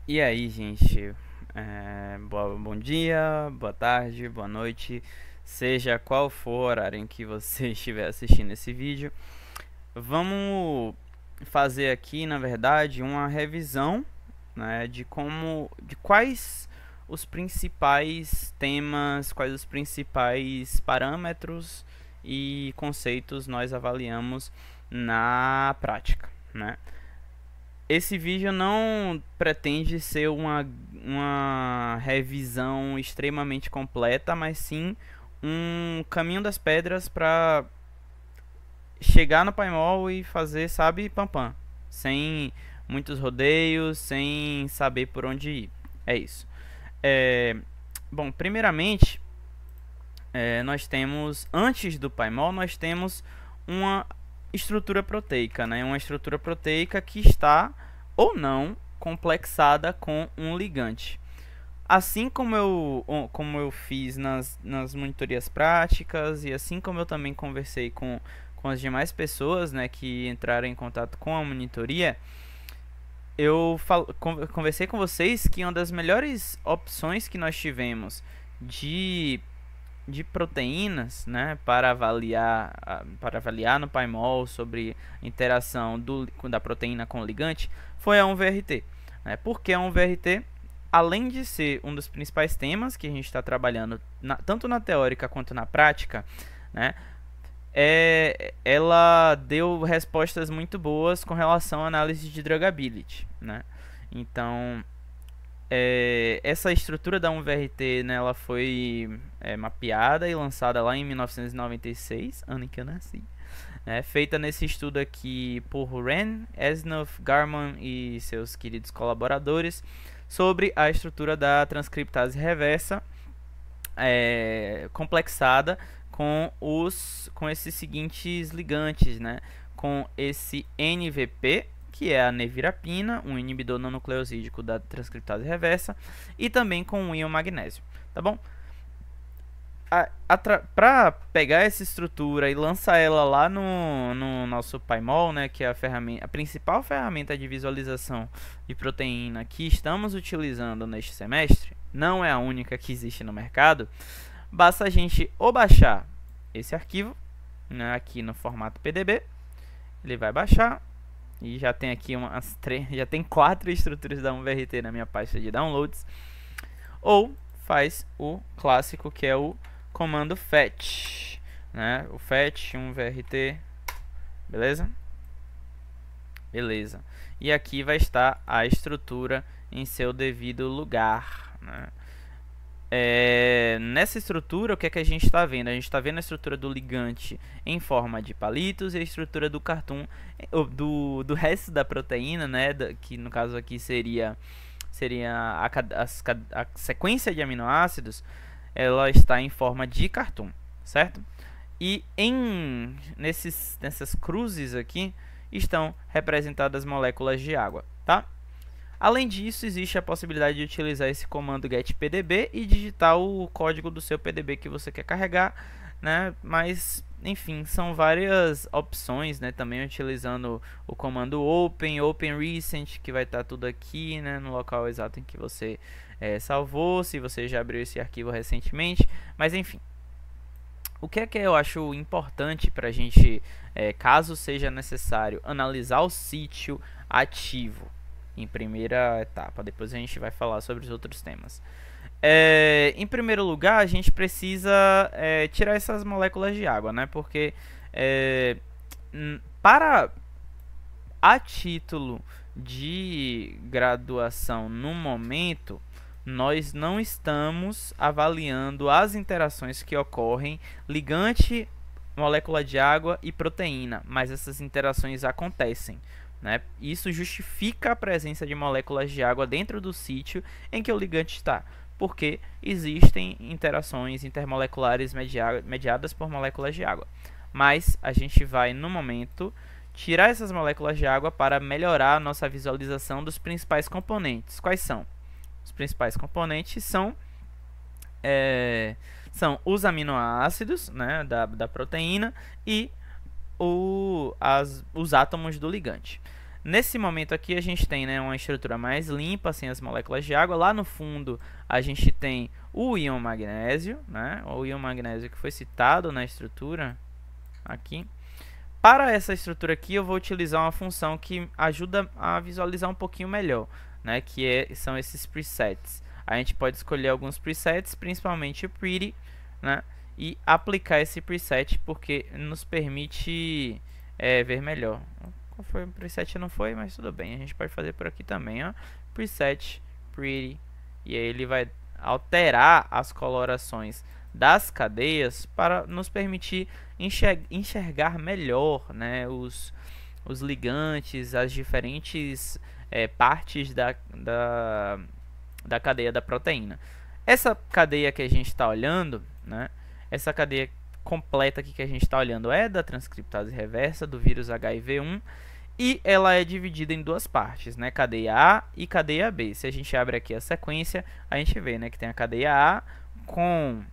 E aí, gente? Bom dia, boa tarde, boa noite, seja qual for o horário em que você estiver assistindo esse vídeo. Vamos fazer aqui, na verdade, uma revisão, né, de quais os principais temas, quais os principais parâmetros e conceitos nós avaliamos na prática, né? Esse vídeo não pretende ser uma revisão extremamente completa, mas sim um caminho das pedras para chegar no Paintball e fazer, sabe, pam pam, sem muitos rodeios, sem saber por onde ir. É isso. É, Bom, primeiramente, nós temos, antes do Paintball, nós temos uma estrutura proteica, né? Uma estrutura proteica que está ou não complexada com um ligante. Assim como eu fiz nas monitorias práticas e assim como eu também conversei com as demais pessoas, né, que entraram em contato com a monitoria, conversei com vocês que uma das melhores opções que nós tivemos de de proteínas, né, para avaliar no Paimol sobre a interação da proteína com o ligante, foi a 1VRT. Né? Porque a 1VRT, além de ser um dos principais temas que a gente está trabalhando, tanto na teórica quanto na prática, né, ela deu respostas muito boas com relação à análise de drugability. Né? Então, essa estrutura da 1VRT, né, ela foi mapeada e lançada lá em 1996, ano em que eu nasci. Feita nesse estudo aqui por Ren, Esnoff, Garman e seus queridos colaboradores sobre a estrutura da transcriptase reversa complexada com esses seguintes ligantes, né? Com esse NVP, que é a nevirapina, um inibidor não nucleosídico da transcriptase reversa, e também com o íon magnésio, tá bom? Para pegar essa estrutura e lançar ela lá no nosso PyMol, né, que é a principal ferramenta de visualização de proteína que estamos utilizando neste semestre, não é a única que existe no mercado, basta a gente ou baixar esse arquivo, né, aqui no formato PDB, ele vai baixar e já tem aqui já tem 4 estruturas da 1VRT na minha pasta de downloads, ou faz o clássico que é o comando fetch, né? O fetch 1VRT, beleza? Beleza. E aqui vai estar a estrutura em seu devido lugar, né? Nessa estrutura, o que é que a gente está vendo? A gente está vendo a estrutura do ligante em forma de palitos e a estrutura do cartoon, do resto da proteína, né? Que no caso aqui seria a sequência de aminoácidos, ela está em forma de cartoon, certo? E nessas cruzes aqui estão representadas moléculas de água, tá? Além disso, existe a possibilidade de utilizar esse comando getPDB e digitar o código do seu PDB que você quer carregar, né? Mas, enfim, são várias opções, né? Também utilizando o comando open recent, que vai estar tudo aqui, né? No local exato em que você salvou, se você já abriu esse arquivo recentemente. Mas, enfim, o que é que eu acho importante para a gente, caso seja necessário, analisar o sítio ativo em primeira etapa. Depois a gente vai falar sobre os outros temas. Em primeiro lugar, a gente precisa tirar essas moléculas de água, né? Porque para a título de graduação no momento, nós não estamos avaliando as interações que ocorrem ligante, molécula de água e proteína, mas essas interações acontecem. Né? Isso justifica a presença de moléculas de água dentro do sítio em que o ligante está, porque existem interações intermoleculares mediadas por moléculas de água. Mas a gente vai, no momento, tirar essas moléculas de água para melhorar a nossa visualização dos principais componentes. Quais são? Os principais componentes são os aminoácidos, né, da proteína e os átomos do ligante. Nesse momento aqui a gente tem, né, uma estrutura mais limpa, sem as moléculas de água. Lá no fundo a gente tem o íon magnésio, né, o íon magnésio que foi citado na estrutura aqui. Para essa estrutura aqui eu vou utilizar uma função que ajuda a visualizar um pouquinho melhor, né, são esses presets. A gente pode escolher alguns presets, principalmente o Pretty, né, e aplicar esse preset porque nos permite ver melhor. Qual foi o preset? Não foi, mas tudo bem. A gente pode fazer por aqui também, ó. Preset Pretty. E aí ele vai alterar as colorações das cadeias para nos permitir enxergar melhor, né, os ligantes, as diferentes partes da cadeia da proteína. Essa cadeia que a gente está olhando, né, essa cadeia completa aqui que a gente está olhando é da transcriptase reversa do vírus HIV-1 e ela é dividida em duas partes, né, cadeia A e cadeia B. Se a gente abre aqui a sequência, a gente vê, né, que tem a cadeia A com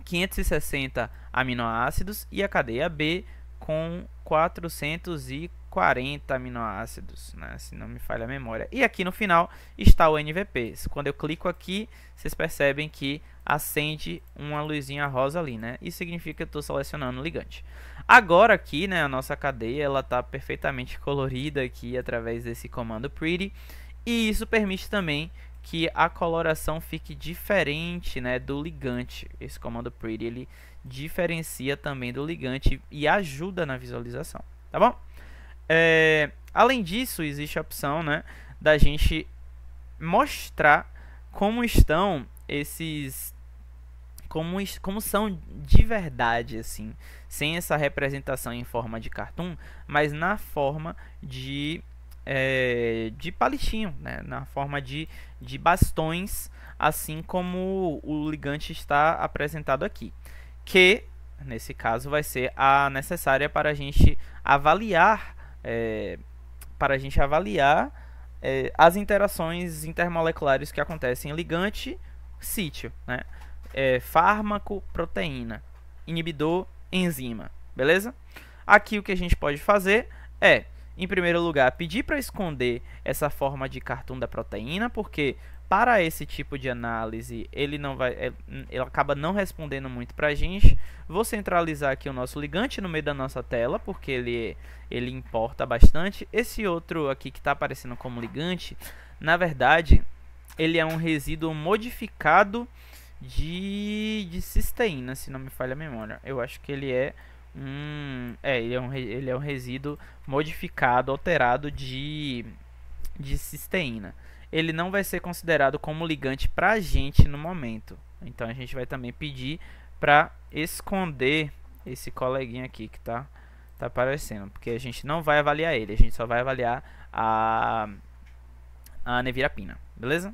560 aminoácidos e a cadeia B com 440 aminoácidos, né, se não me falha a memória. E aqui no final está o NVP. Quando eu clico aqui, vocês percebem que acende uma luzinha rosa ali, né? Isso significa que eu estou selecionando o ligante. Agora aqui, né, a nossa cadeia ela está perfeitamente colorida aqui através desse comando Pretty, e isso permite também que a coloração fique diferente, né, do ligante. Esse comando Pretty ele diferencia também do ligante e ajuda na visualização, tá bom? Além disso, existe a opção, né, da gente mostrar como estão esses, como são de verdade, assim, sem essa representação em forma de cartoon, mas na forma de palitinho, né, na forma de bastões, assim como o ligante está apresentado aqui, que nesse caso vai ser a necessária para a gente avaliar as interações intermoleculares que acontecem em ligante, sítio, né? Fármaco, proteína, inibidor, enzima, beleza? Aqui o que a gente pode fazer é, em primeiro lugar, pedir para esconder essa forma de cartoon da proteína, porque para esse tipo de análise ele acaba não respondendo muito para a gente. Vou centralizar aqui o nosso ligante no meio da nossa tela, porque ele importa bastante. Esse outro aqui que está aparecendo como ligante, na verdade, ele é um resíduo modificado de cisteína, se não me falha a memória. Eu acho que ele é ele é um resíduo modificado, alterado de cisteína. Ele não vai ser considerado como ligante para a gente no momento. Então a gente vai também pedir para esconder esse coleguinha aqui que tá aparecendo, porque a gente não vai avaliar ele, a gente só vai avaliar a nevirapina, beleza?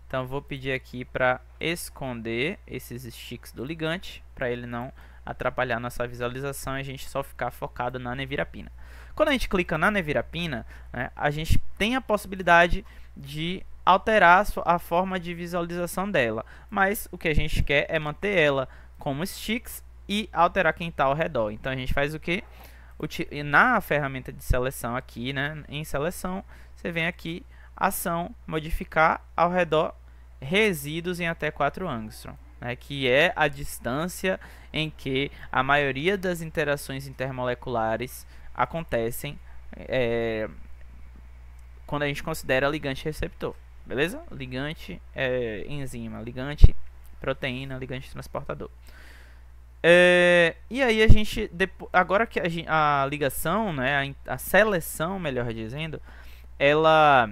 Então vou pedir aqui para esconder esses sticks do ligante, para ele não atrapalhar nossa visualização e a gente só ficar focado na nevirapina. Quando a gente clica na nevirapina, né, a gente tem a possibilidade de alterar a forma de visualização dela, mas o que a gente quer é manter ela como sticks e alterar quem está ao redor. Então a gente faz o que? Na ferramenta de seleção aqui, né, em seleção, você vem aqui, ação, modificar ao redor resíduos em até 4 angstrom, né, que é a distância em que a maioria das interações intermoleculares acontecem quando a gente considera ligante receptor, beleza? Ligante, enzima, ligante, proteína, ligante transportador. E aí a gente, agora que a ligação, né, a seleção, melhor dizendo, ela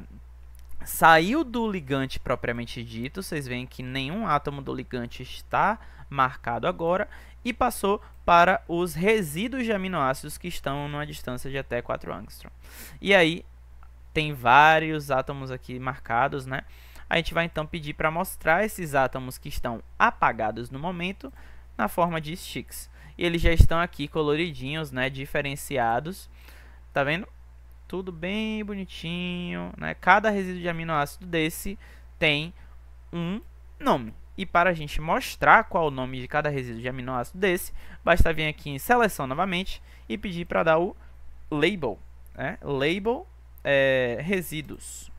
saiu do ligante propriamente dito. Vocês veem que nenhum átomo do ligante está marcado agora e passou para os resíduos de aminoácidos que estão numa distância de até 4 angstrom. E aí tem vários átomos aqui marcados, né? A gente vai então pedir para mostrar esses átomos que estão apagados no momento na forma de sticks. E eles já estão aqui coloridinhos, né, diferenciados. Tá vendo? Tudo bem bonitinho, né? Cada resíduo de aminoácido desse tem um nome. E para a gente mostrar qual o nome de cada resíduo de aminoácido desse, basta vir aqui em seleção novamente e pedir para dar o label, né? Label resíduos.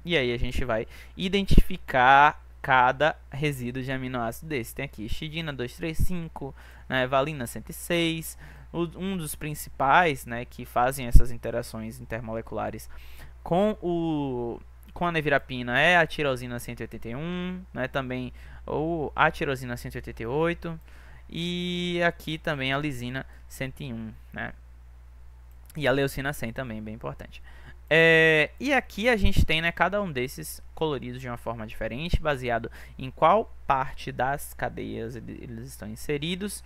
E aí a gente vai identificar cada resíduo de aminoácido desse. Tem aqui histidina 235, né, valina 106. Um dos principais, né, que fazem essas interações intermoleculares com a nevirapina é a tirosina 181, né, também ou a tirosina 188 e aqui também a lisina 101, né, e a leucina 100 também, bem importante. E aqui a gente tem, né, cada um desses coloridos de uma forma diferente, baseado em qual parte das cadeias eles estão inseridos.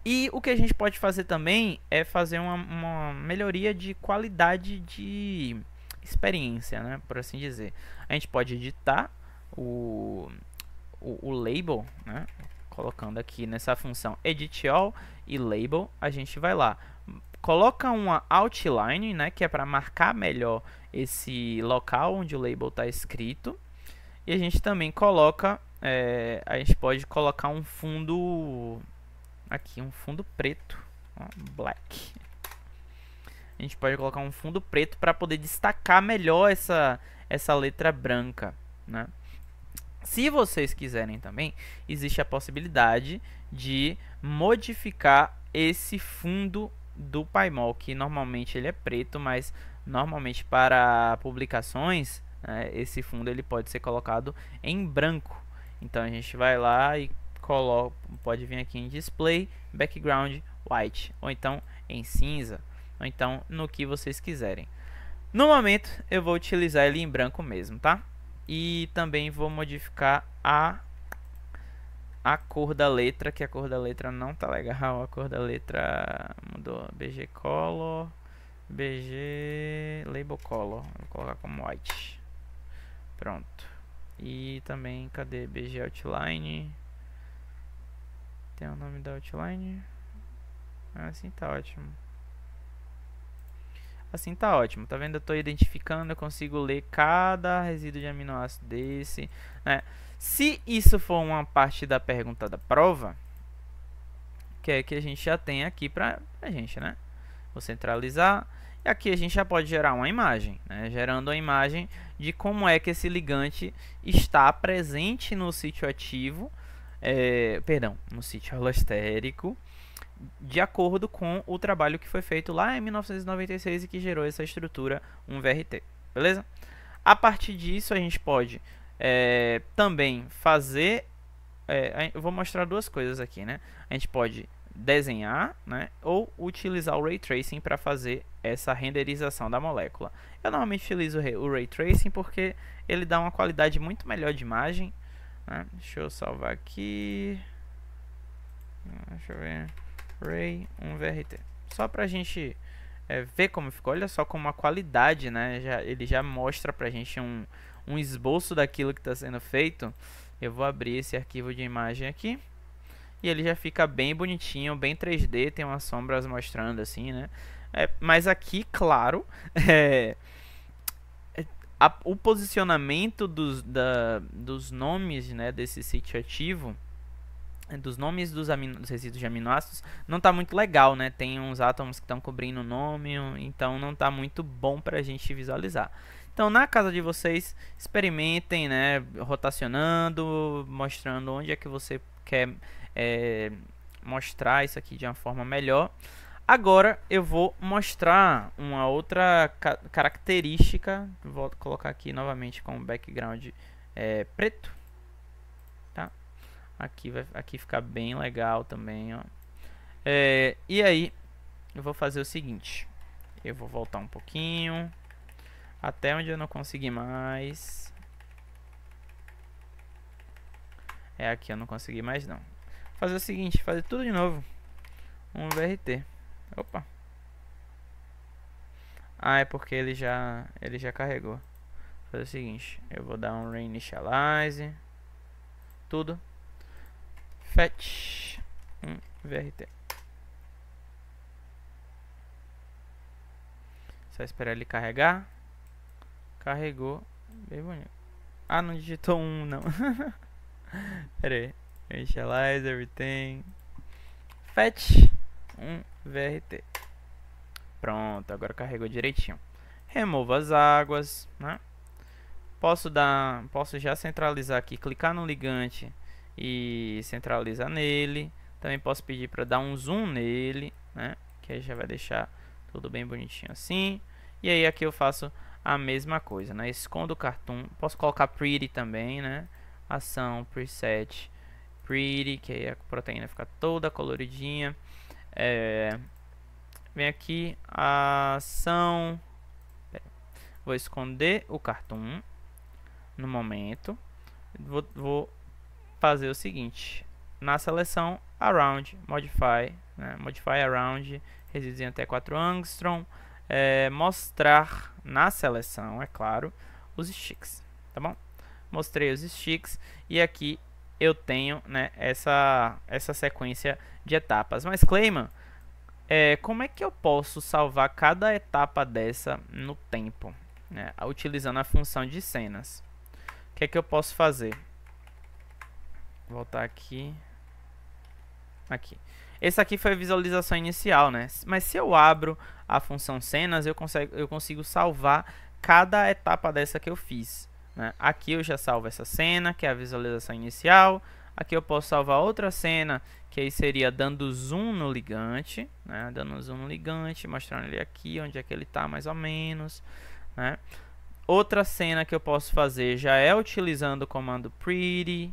E o que a gente pode fazer também é fazer uma melhoria de qualidade de experiência, né, por assim dizer. A gente pode editar o label, né, colocando aqui nessa função Edit All e Label. A gente vai lá, coloca uma outline, né, que é para marcar melhor esse local onde o label está escrito. E a gente também coloca, a gente pode colocar um fundo aqui, um fundo preto, ó, black. A gente pode colocar um fundo preto para poder destacar melhor essa letra branca, né? Se vocês quiserem também, existe a possibilidade de modificar esse fundo do Paimol, que normalmente ele é preto, mas normalmente para publicações, né, esse fundo ele pode ser colocado em branco. Então a gente vai lá e pode vir aqui em Display, Background White, ou então em cinza, ou então no que vocês quiserem. No momento eu vou utilizar ele em branco mesmo, tá? E também vou modificar a cor da letra, que a cor da letra não tá legal. A cor da letra mudou. BG Color, BG Label Color. Vou colocar como white. Pronto. E também, cadê BG Outline? Tem o nome da outline? Assim tá ótimo. Assim tá ótimo, tá vendo? Eu tô identificando, eu consigo ler cada resíduo de aminoácido desse, né? Se isso for uma parte da pergunta da prova, que é que a gente já tem aqui pra gente, né? Vou centralizar, e aqui a gente já pode gerar uma imagem, né? Gerando uma imagem de como é que esse ligante está presente no sítio ativo, no sítio alostérico, de acordo com o trabalho que foi feito lá em 1996 e que gerou essa estrutura 1VRT, beleza? A partir disso a gente pode também fazer, eu vou mostrar duas coisas aqui, né? A gente pode desenhar, né, ou utilizar o Ray Tracing para fazer essa renderização da molécula. Eu normalmente utilizo o Ray Tracing porque ele dá uma qualidade muito melhor de imagem, né? Deixa eu salvar aqui, deixa eu ver, Ray 1VRT, só pra gente ver como ficou. Olha só como a qualidade, né, ele já mostra pra gente um esboço daquilo que está sendo feito. Eu vou abrir esse arquivo de imagem aqui e ele já fica bem bonitinho, bem 3D, tem umas sombras mostrando assim, né? Mas aqui, claro, o posicionamento dos nomes, né, desse sítio ativo, dos nomes dos resíduos de aminoácidos, não está muito legal, né? Tem uns átomos que estão cobrindo o nome, então não está muito bom para a gente visualizar. Então, na casa de vocês, experimentem, né, rotacionando, mostrando onde é que você quer mostrar isso aqui de uma forma melhor. Agora eu vou mostrar uma outra característica. Vou colocar aqui novamente com o background preto, tá? Aqui fica bem legal também, ó. E aí eu vou fazer o seguinte: eu vou voltar um pouquinho até onde eu não consegui mais. Aqui eu não consegui mais não. Vou fazer o seguinte, fazer tudo de novo. Um VRT. Opa. É porque ele já carregou. Vou fazer o seguinte, eu vou dar um reinitialize tudo. Fetch VRT. Só esperar ele carregar. Carregou. Bem bonito. Não digitou não. Pera aí. Initialize everything. Fetch VRT. Pronto, agora carregou direitinho. removo as águas, né? Posso já centralizar aqui, clicar no ligante e centralizar nele. Também posso pedir para dar um zoom nele, né? Que aí já vai deixar tudo bem bonitinho assim. E aí aqui eu faço a mesma coisa, né? Escondo o cartoon. Posso colocar pretty também, né? Ação, preset, pretty, que aí a proteína fica toda coloridinha. Vem aqui, ação. Vou esconder o cartoon no momento. Vou fazer o seguinte: na seleção around, modify, né? Modify around, resíduos em até 4 angstrom. Mostrar na seleção, é claro, os sticks, tá bom? Mostrei os sticks e aqui eu tenho, né, essa sequência de etapas. Mas Clayman, como é que eu posso salvar cada etapa dessa no tempo, né, utilizando a função de cenas? O que é que eu posso fazer? Vou voltar aqui. Esse aqui foi a visualização inicial, né? Mas se eu abro a função cenas, eu consigo salvar cada etapa dessa que eu fiz, né? Aqui eu já salvo essa cena, que é a visualização inicial. Aqui eu posso salvar outra cena, que aí seria dando zoom no ligante, né? Dando zoom no ligante, mostrando ele aqui, onde é que ele está mais ou menos, né? Outra cena que eu posso fazer já é utilizando o comando pretty.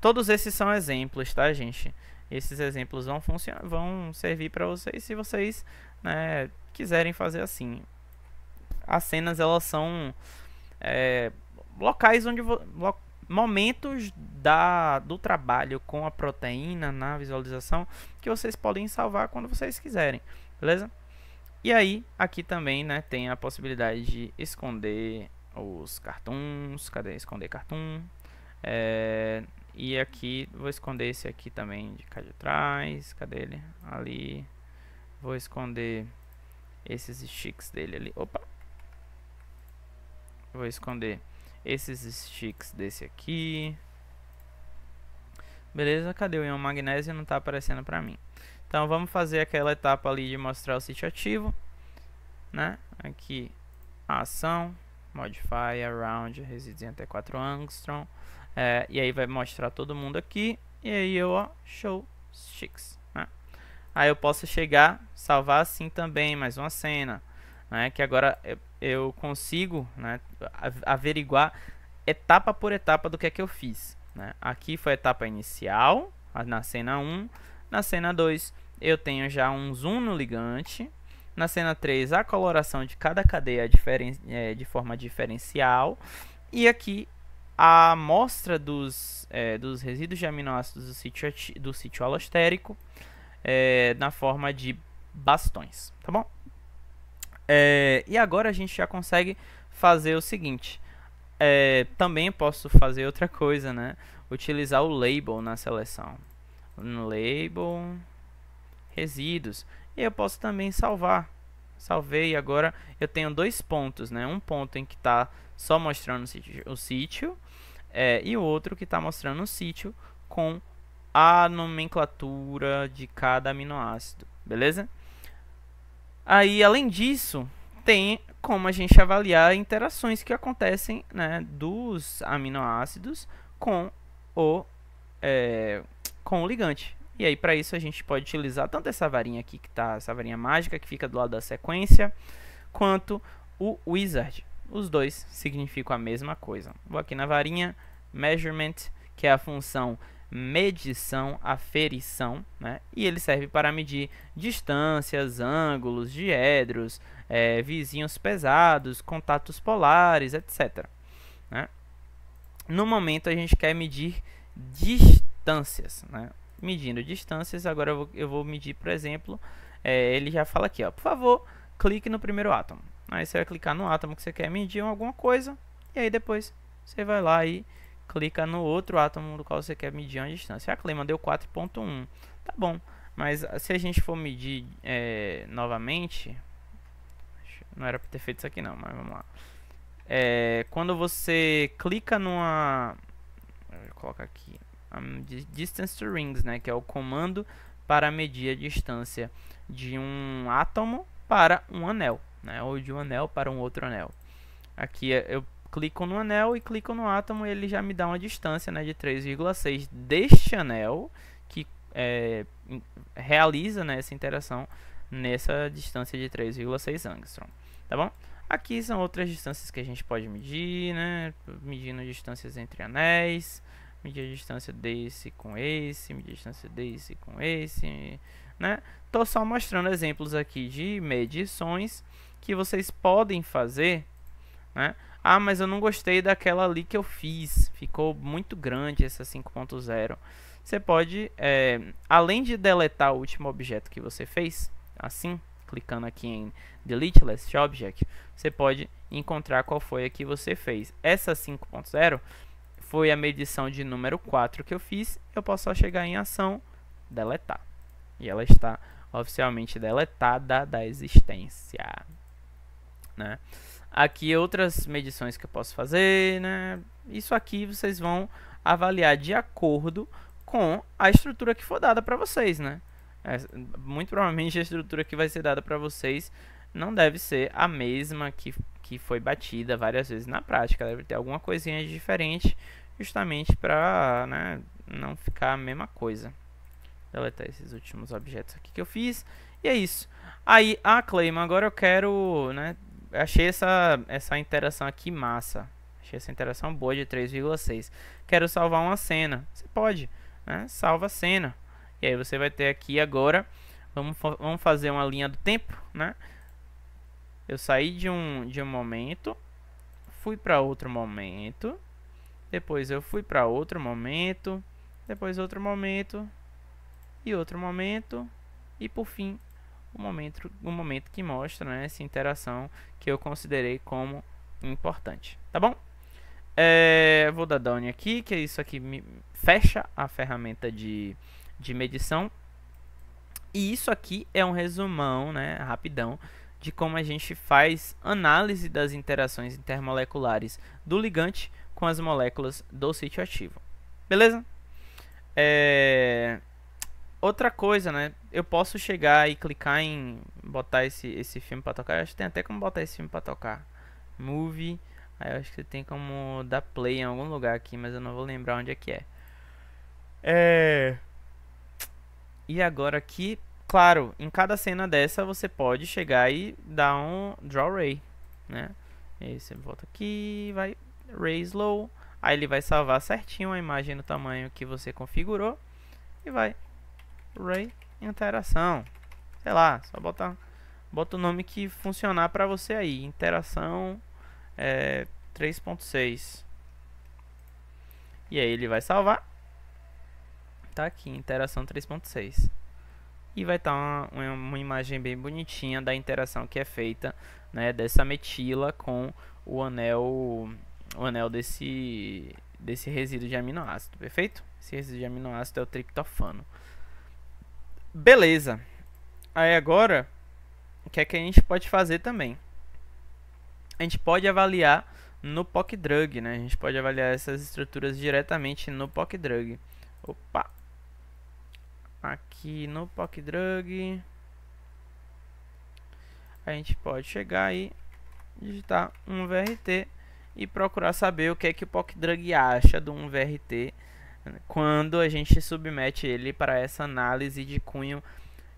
Todos esses são exemplos, tá, gente? Esses exemplos vão servir para vocês se vocês, né, quiserem fazer assim. As cenas, elas são locais onde momentos do trabalho com a proteína na visualização que vocês podem salvar quando vocês quiserem, beleza? E aí, aqui também, né, tem a possibilidade de esconder os cartoons. Cadê? Esconder cartoon. E aqui, vou esconder esse aqui também de cá de trás. Cadê ele? Ali. Vou esconder esses sticks dele ali. Opa! Vou esconder esses sticks desse aqui. Beleza? Cadê o íon magnésio? Não tá aparecendo pra mim. Então, vamos fazer aquela etapa ali de mostrar o sítio ativo, né? Aqui, a ação. Modify around, resíduos em até 4 angstrom. E aí vai mostrar todo mundo aqui. E aí eu, ó, show sticks, né? Aí eu posso chegar, salvar assim também, mais uma cena, né? Que agora eu consigo, né, averiguar etapa por etapa do que é que eu fiz, né? Aqui foi a etapa inicial, na cena 1. Na cena 2 eu tenho já um zoom no ligante. Na cena 3 a coloração de cada cadeia de forma diferencial. E aqui a amostra dos resíduos de aminoácidos do sítio alostérico na forma de bastões, tá bom? E agora a gente já consegue fazer o seguinte. Também posso fazer outra coisa, né? Utilizar o label na seleção. No label, resíduos. E eu posso também salvar. Salvei, agora eu tenho dois pontos, né? Um ponto em que está só mostrando o sítio, e o outro que está mostrando o sítio com a nomenclatura de cada aminoácido, beleza? Aí, além disso, tem como a gente avaliar interações que acontecem, né, dos aminoácidos com o ligante. E aí, para isso, a gente pode utilizar tanto essa varinha aqui, essa varinha mágica que fica do lado da sequência, quanto o wizard. Os dois significam a mesma coisa. Vou aqui na varinha, measurement, que é a função medição, aferição, né? E ele serve para medir distâncias, ângulos, diedros, vizinhos pesados, contatos polares, etc., né? No momento, a gente quer medir distâncias, né? Medindo distâncias, agora eu vou medir, por exemplo, ele já fala aqui, ó, por favor, clique no primeiro átomo. Aí você vai clicar no átomo que você quer medir alguma coisa, e aí depois você vai lá e clica no outro átomo do qual você quer medir uma distância. A Clayman deu 4.1, tá bom, mas se a gente for medir novamente, não era para ter feito isso aqui não, mas vamos lá. Quando você clica numa, vou colocar aqui, distance to rings, né, que é o comando para medir a distância de um átomo para um anel, né? Ou de um anel para um outro anel. Aqui eu clico no anel e clico no átomo e ele já me dá uma distância, né, de 3,6 deste anel que realiza, né, essa interação nessa distância de 3,6 angstrom, tá bom? Aqui são outras distâncias que a gente pode medir, né, medindo distâncias entre anéis, medir a distância desse com esse, medir a distância desse com esse, né? Tô só mostrando exemplos aqui de medições que vocês podem fazer, né? Ah, mas eu não gostei daquela ali que eu fiz, ficou muito grande essa 5.0. Você pode, além de deletar o último objeto que você fez, assim, clicando aqui em Delete Last Object, você pode encontrar qual foi a que você fez. Essa 5.0 foi a medição de número 4 que eu fiz. Eu posso só chegar em ação, deletar. E ela está oficialmente deletada da existência, né? Aqui outras medições que eu posso fazer, né? Isso aqui vocês vão avaliar de acordo com a estrutura que for dada para vocês, né? Muito provavelmente a estrutura que vai ser dada para vocês não deve ser a mesma que foi batida várias vezes na prática. Deve ter alguma coisinha diferente, justamente para, né, não ficar a mesma coisa. Deletar esses últimos objetos aqui que eu fiz. E é isso. Aí, Clayman, agora eu quero, né, achei essa interação aqui massa. Achei essa interação boa de 3,6. Quero salvar uma cena. Você pode, né? Salva a cena. E aí você vai ter aqui agora. Vamos fazer uma linha do tempo, né? Eu saí de um momento, fui para outro momento, depois eu fui para outro momento, depois outro momento e outro momento e por fim o momento que mostra, né, essa interação que eu considerei como importante, tá bom? Vou dar down aqui, que isso aqui me fecha a ferramenta de medição. E isso aqui é um resumão, né, rapidão, de como a gente faz análise das interações intermoleculares do ligante com as moléculas do sítio ativo. Beleza? Outra coisa, né? Eu posso chegar e clicar em botar esse filme para tocar. Eu acho que tem até como botar esse filme para tocar. Movie. Aí eu acho que você tem como dar play em algum lugar aqui, mas eu não vou lembrar onde é que é. E agora aqui, claro, em cada cena dessa você pode chegar e dar um Draw Ray, né? E aí você volta aqui, vai Ray Slow. Aí ele vai salvar certinho a imagem no tamanho que você configurou. E vai Ray interação, sei lá, só bota o nome que funcionar para você aí, interação 3.6. E aí ele vai salvar, tá aqui, interação 3.6. E vai estar uma imagem bem bonitinha da interação que é feita, né, dessa metila com o anel desse resíduo de aminoácido, perfeito? Esse resíduo de aminoácido é o triptofano. Beleza. Aí agora, o que é que a gente pode fazer também? A gente pode avaliar no PocDrug, né? A gente pode avaliar essas estruturas diretamente no PocDrug. Opa! Aqui no PocDrug, a gente pode chegar aí, digitar um VRT e procurar saber o que é que o PocDrug acha de um VRT quando a gente submete ele para essa análise de cunho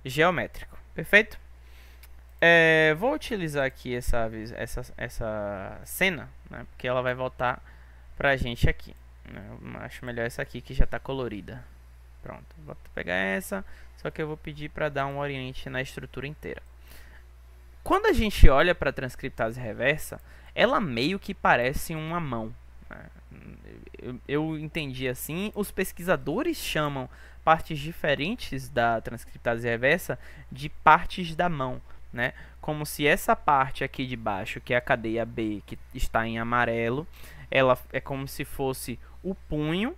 geométrico. Perfeito? Vou utilizar aqui essa cena, né, porque ela vai voltar para a gente aqui, né? Eu acho melhor essa aqui que já está colorida. Pronto, vou pegar essa, só que eu vou pedir para dar um oriente na estrutura inteira. Quando a gente olha para a transcriptase reversa, ela meio que parece uma mão. Eu entendi assim. Os pesquisadores chamam partes diferentes da transcriptase reversa de partes da mão, né? Como se essa parte aqui de baixo, que é a cadeia B, que está em amarelo, ela é como se fosse o punho,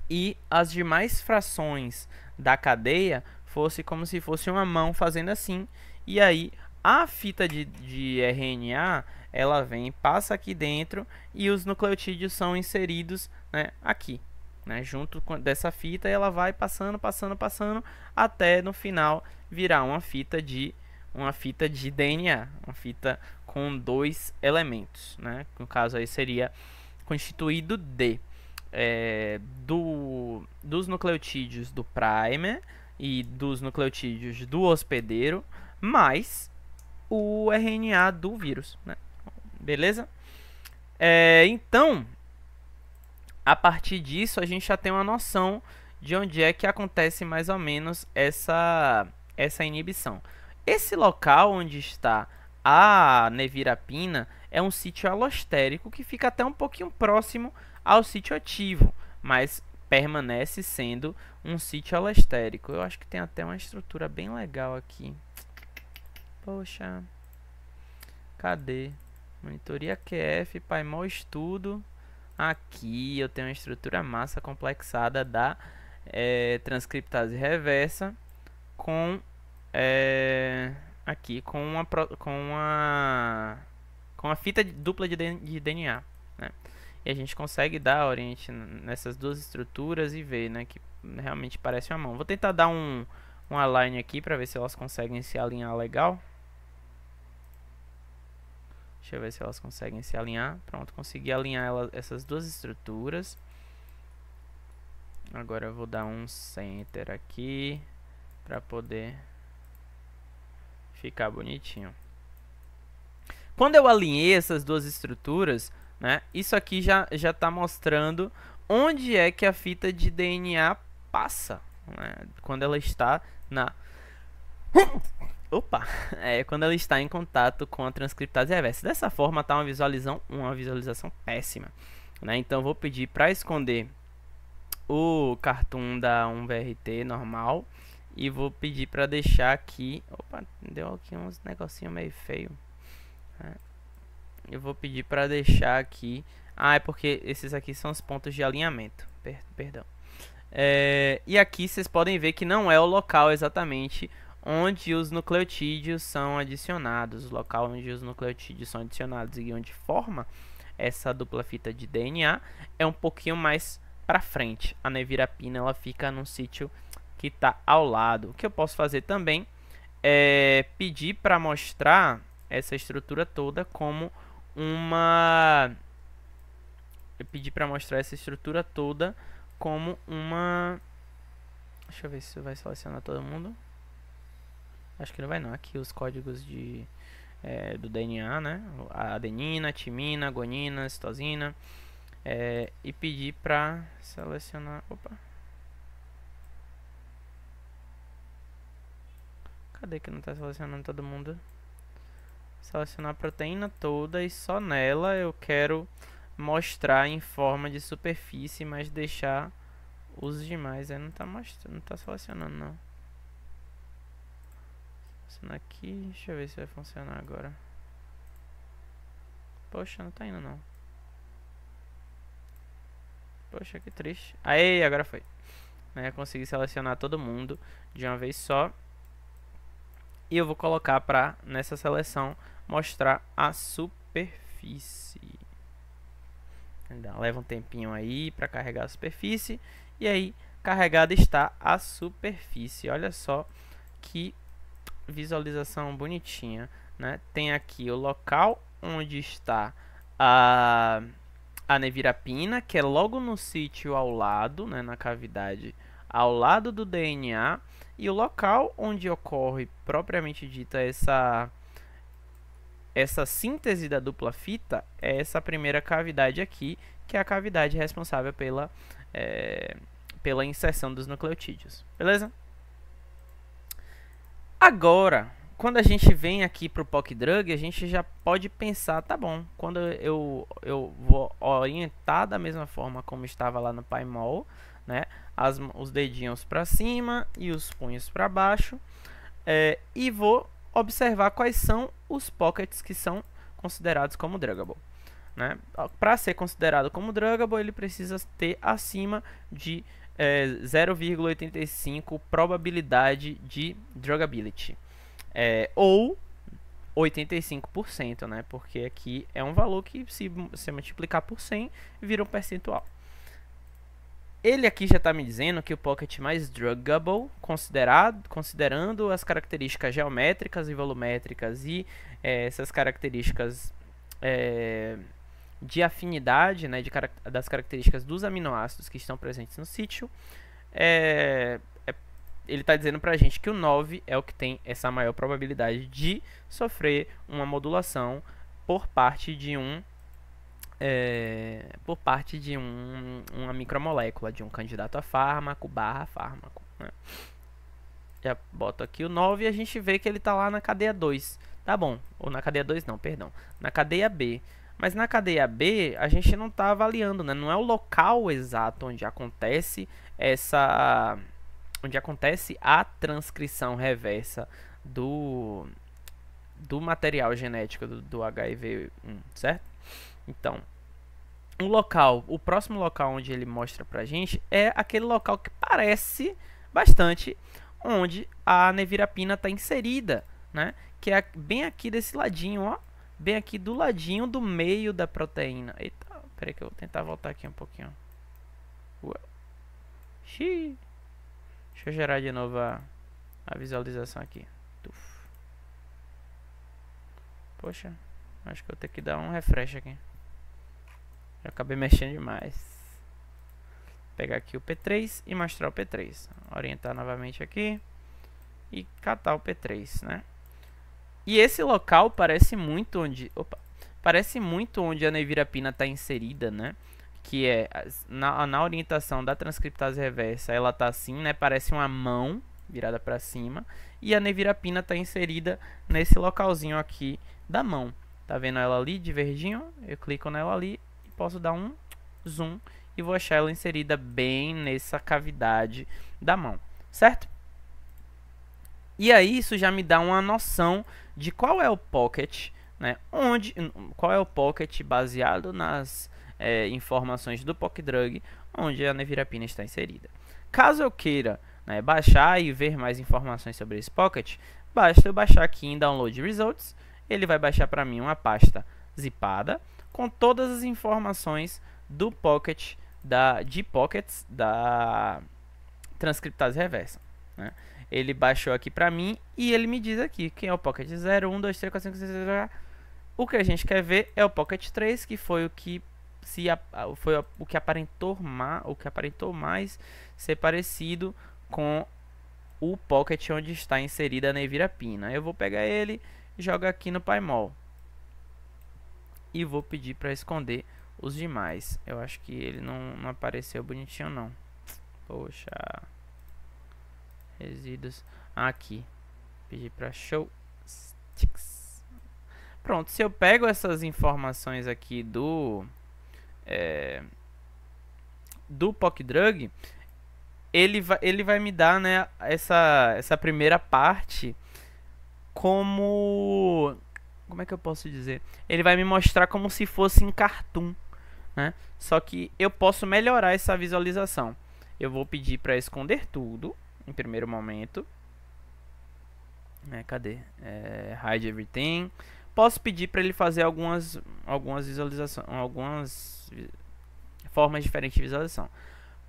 e as demais frações da cadeia fosse como se fosse uma mão fazendo assim. E aí a fita de RNA, ela vem, passa aqui dentro e os nucleotídeos são inseridos, né, aqui, né, junto com dessa fita, e ela vai passando até no final virar uma fita de uma fita de DNA, uma fita com 2 elementos, né? No caso aí seria constituído de dos nucleotídeos do primer e dos nucleotídeos do hospedeiro, mais o RNA do vírus, né? Beleza? Então, a partir disso, a gente já tem uma noção de onde é que acontece mais ou menos essa inibição. Esse local onde está a nevirapina é um sítio alostérico que fica até um pouquinho próximo ao sítio ativo, mas permanece sendo um sítio alostérico. Eu acho que tem até uma estrutura bem legal aqui. Poxa, cadê? Monitoria QF, Paimol Estudo. Aqui eu tenho uma estrutura massa complexada da transcriptase reversa com aqui com uma fita dupla de DNA, né? E a gente consegue dar oriente nessas duas estruturas e ver, né, que realmente parece uma mão. Vou tentar dar um align aqui para ver se elas conseguem se alinhar legal. Deixa eu ver se elas conseguem se alinhar. Pronto, consegui alinhar essas duas estruturas. Agora eu vou dar um center aqui para poder ficar bonitinho. Quando eu alinhei essas duas estruturas, né, isso aqui já está mostrando onde é que a fita de DNA passa, né, quando ela está na... Opa! Quando ela está em contato com a transcriptase reversa. Dessa forma está uma visualização péssima, né? Então vou pedir para esconder o cartoon da 1VRT normal e vou pedir para deixar aqui... Opa, deu aqui uns negocinho meio feio, né? Eu vou pedir para deixar aqui... é porque esses aqui são os pontos de alinhamento. Perdão. E aqui vocês podem ver que não é o local exatamente onde os nucleotídeos são adicionados. O local onde os nucleotídeos são adicionados e onde forma essa dupla fita de DNA é um pouquinho mais para frente. A nevirapina ela fica num sítio que está ao lado. O que eu posso fazer também é pedir para mostrar essa estrutura toda como uma... Deixa eu ver se vai selecionar todo mundo. Acho que não vai não. Aqui os códigos do DNA, né? A adenina, timina, guanina, citosina. E pedir para selecionar... Opa! Cadê que não está selecionando todo mundo? Selecionar a proteína toda e só nela eu quero mostrar em forma de superfície, mas deixar os demais. Aí não está mostrando, não está selecionando não. Aqui, deixa eu ver se vai funcionar agora. Poxa, não tá indo não. Poxa, que triste. Aí, agora foi. Consegui selecionar todo mundo de uma vez só. E eu vou colocar para nessa seleção mostrar a superfície. Leva um tempinho aí para carregar a superfície. E aí, carregada está a superfície. Olha só que visualização bonitinha, né? Tem aqui o local onde está a nevirapina, que é logo no sítio ao lado, né, na cavidade ao lado do DNA, e o local onde ocorre propriamente dita essa síntese da dupla fita é essa primeira cavidade aqui, que é a cavidade responsável pela inserção dos nucleotídeos. Beleza? Agora, quando a gente vem aqui para o PocDrug, a gente já pode pensar, tá bom, quando eu vou orientar da mesma forma como estava lá no Paimol, né, os dedinhos para cima e os punhos para baixo, e vou observar quais são os pockets que são considerados como druggable, né? Para ser considerado como druggable, ele precisa ter acima de 0,85 probabilidade de druggability, ou 85%, né? Porque aqui é um valor que se multiplicar por 100 vira um percentual. Ele aqui já está me dizendo que o pocket mais druggable, considerando as características geométricas e volumétricas e essas características de afinidade, né, das características dos aminoácidos que estão presentes no sítio, ele está dizendo para a gente que o 9 é o que tem essa maior probabilidade de sofrer uma modulação por parte de uma micromolécula, de um candidato a fármaco / fármaco, né? Já boto aqui o 9 e a gente vê que ele está lá na cadeia 2. Tá bom, ou na cadeia 2 não, perdão, na cadeia B. Mas na cadeia B a gente não está avaliando, né? Não é o local exato onde acontece a transcrição reversa do material genético do HIV1, certo? Então, o próximo local onde ele mostra pra gente é aquele local que parece bastante onde a nevirapina está inserida, né? Que é bem aqui desse ladinho, ó. Bem aqui do ladinho do meio da proteína. Eita, peraí que eu vou tentar voltar aqui um pouquinho. Xiii. Deixa eu gerar de novo a visualização aqui. Poxa, acho que eu vou ter que dar um refresh aqui. Já acabei mexendo demais. Pegar aqui o P3 e mostrar o P3. Orientar novamente aqui. E catar o P3, né? E esse local parece muito onde... parece muito onde a nevirapina está inserida, né? Que é na orientação da transcriptase reversa, ela está assim, né? Parece uma mão virada para cima. E a nevirapina está inserida nesse localzinho aqui da mão. Tá vendo ela ali de verdinho? Eu clico nela ali e posso dar um zoom e vou achar ela inserida bem nessa cavidade da mão, certo? E aí isso já me dá uma noção de qual é o pocket, né? Qual é o pocket baseado nas informações do PocDrug, onde a nevirapina está inserida. Caso eu queira, né, baixar e ver mais informações sobre esse pocket, basta eu baixar aqui em Download Results. Ele vai baixar para mim uma pasta zipada com todas as informações do pocket de pockets da transcriptase reversa, né? Ele baixou aqui para mim e ele me diz aqui quem é o pocket 0, 1, 2, 3, 4, 5, 6, 7, 8. O que a gente quer ver é o pocket 3, que foi o que aparentou mais ser parecido com o pocket onde está inserida a nevirapina. Eu vou pegar ele, jogar aqui no Pymol e vou pedir para esconder os demais. Eu acho que ele não apareceu bonitinho não. Poxa, resíduos aqui. Pedir para show sticks. Pronto, se eu pego essas informações aqui do PocDrug, ele vai me dar, né, essa primeira parte como é que eu posso dizer? Ele vai me mostrar como se fosse em cartoon, né? Só que eu posso melhorar essa visualização. Eu vou pedir para esconder tudo em primeiro momento. Cadê? Hide everything. Posso pedir para ele fazer algumas visualizações, algumas formas diferentes de visualização.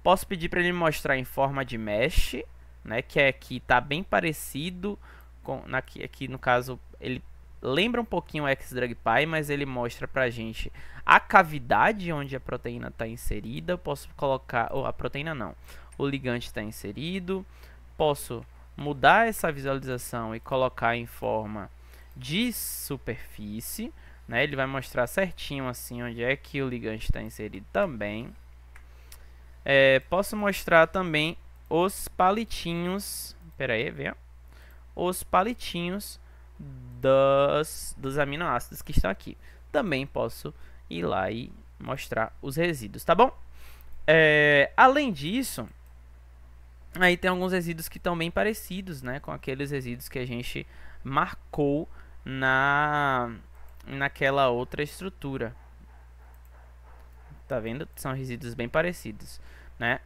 Posso pedir para ele mostrar em forma de mesh, né? Que aqui está bem parecido com aqui no caso ele lembra um pouquinho o xDrugPy, mas ele mostra pra gente a cavidade onde a proteína está inserida. Eu posso colocar, a proteína não, o ligante está inserido. Posso mudar essa visualização e colocar em forma de superfície, né? Ele vai mostrar certinho assim onde é que o ligante está inserido também. Posso mostrar também os palitinhos, os palitinhos dos aminoácidos que estão aqui. Também posso ir lá e mostrar os resíduos, tá bom? Além disso, aí tem alguns resíduos que estão bem parecidos, né, com aqueles resíduos que a gente marcou naquela outra estrutura. Tá vendo? São resíduos bem parecidos, né?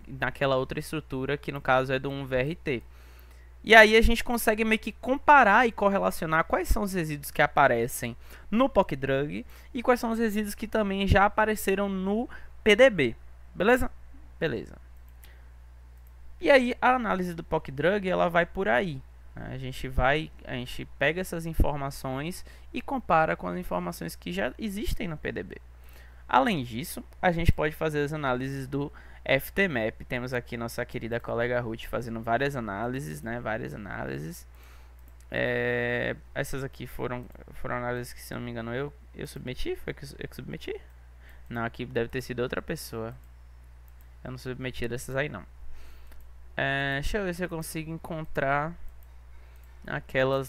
Naquela outra estrutura que no caso é do 1VRT. E aí a gente consegue meio que comparar e correlacionar quais são os resíduos que aparecem no PocDrug e quais são os resíduos que também já apareceram no PDB, beleza? Beleza. E aí a análise do PocDrug ela vai por aí. A gente pega essas informações e compara com as informações que já existem no PDB. Além disso, a gente pode fazer as análises do FTMap. Temos aqui nossa querida colega Ruth fazendo várias análises, né? Essas aqui foram análises que, se não me engano, eu submeti? Foi que eu submeti? Não, aqui deve ter sido outra pessoa. Eu não submeti dessas aí, não. Deixa eu ver se eu consigo encontrar aquela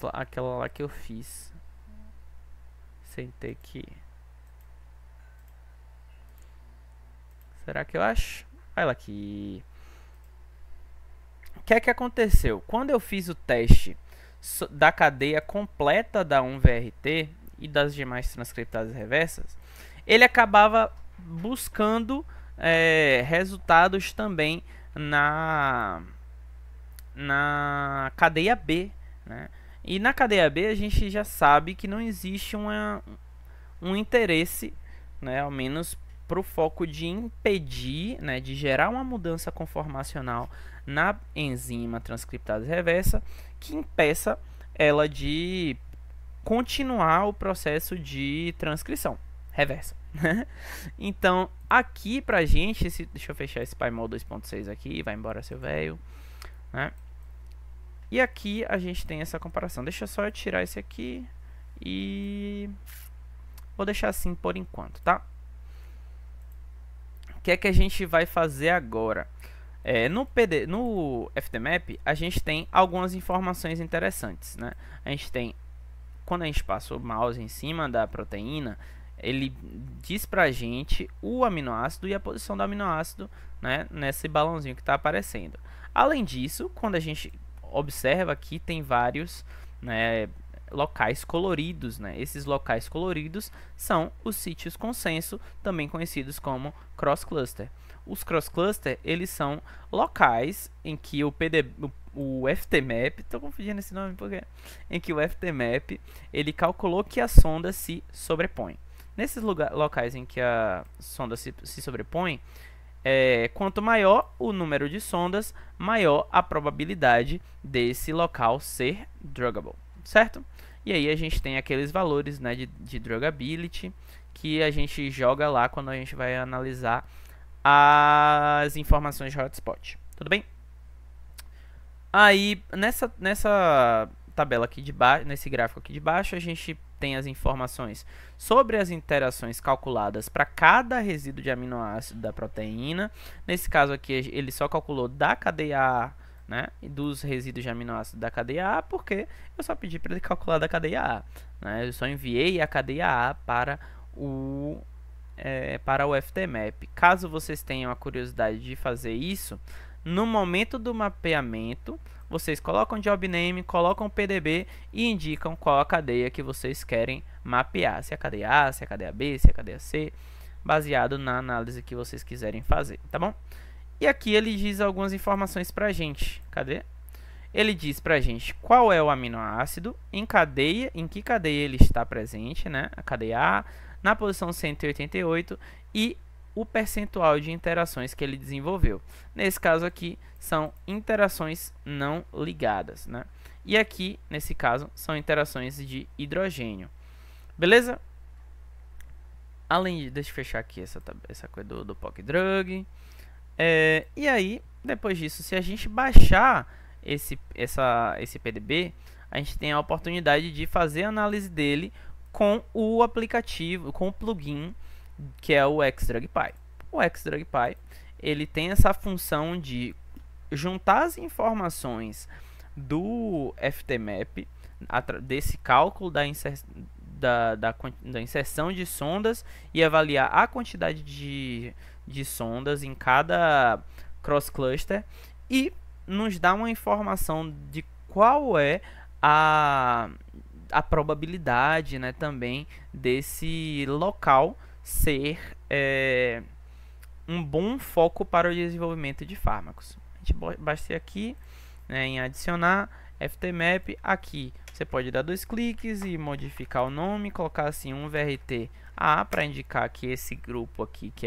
lá que eu fiz. Sem ter que... Será que eu acho? Olha lá aqui. O que é que aconteceu? Quando eu fiz o teste da cadeia completa da 1VRT e das demais transcriptadas reversas, ele acabava buscando resultados também na cadeia B, né? E na cadeia B a gente já sabe que não existe um interesse, né, ao menos para o foco de impedir, né, de gerar uma mudança conformacional na enzima transcriptase reversa que impeça ela de continuar o processo de transcrição reversa. Então, aqui pra gente, deixa eu fechar esse PyMol 2.6 aqui, vai embora seu velho, né? E aqui a gente tem essa comparação. Deixa só eu tirar esse aqui e vou deixar assim por enquanto, tá? O que é que a gente vai fazer agora? No FTMap, a gente tem algumas informações interessantes, né? A gente tem, quando a gente passa o mouse em cima da proteína, ele diz pra gente o aminoácido e a posição do aminoácido, né, nesse balãozinho que está aparecendo. Além disso, quando a gente observa aqui, tem vários, né, locais coloridos, né? Esses locais coloridos são os sítios consenso, também conhecidos como cross-cluster. Os cross-cluster, eles são locais em que o FTMap, estou confundindo esse nome porque em que o FTMap ele calculou que a sonda se sobrepõe. Nesses locais em que a sonda se sobrepõe, quanto maior o número de sondas, maior a probabilidade desse local ser druggable, certo? E aí a gente tem aqueles valores, né, de druggability que a gente joga lá quando a gente vai analisar as informações de hotspot, tudo bem? Aí nessa tabela aqui de baixo, nesse gráfico aqui de baixo, a gente tem as informações sobre as interações calculadas para cada resíduo de aminoácido da proteína. Nesse caso aqui, ele só calculou da cadeia A, né, e dos resíduos de aminoácido da cadeia A, porque eu só pedi para ele calcular da cadeia A, né? Eu só enviei a cadeia A para o FTMap. Caso vocês tenham a curiosidade de fazer isso, no momento do mapeamento, vocês colocam job name, colocam o PDB e indicam qual a cadeia que vocês querem mapear. Se é a cadeia A, se é a cadeia B, se é a cadeia C, baseado na análise que vocês quiserem fazer, tá bom? E aqui ele diz algumas informações pra gente. Cadê? Ele diz pra gente qual é o aminoácido, em que cadeia ele está presente, né? A cadeia A, na posição 188 e o percentual de interações que ele desenvolveu. Nesse caso aqui, são interações não ligadas, né? E aqui, nesse caso, são interações de hidrogênio. Beleza? Além de... Deixa eu fechar aqui essa coisa do PocDrug. E aí, depois disso, se a gente baixar esse PDB, a gente tem a oportunidade de fazer a análise dele com o aplicativo, com o plugin que é o XDrugPy. O XDrugPy, ele tem essa função de juntar as informações do FTMap, desse cálculo da inserção de sondas e avaliar a quantidade de sondas em cada cross-cluster e nos dá uma informação de qual é a probabilidade, né, também desse local ser um bom foco para o desenvolvimento de fármacos. A gente basta aqui, né, em adicionar FTMap. Aqui você pode dar 2 cliques e modificar o nome, colocar assim 1VRT A para indicar que esse grupo aqui, que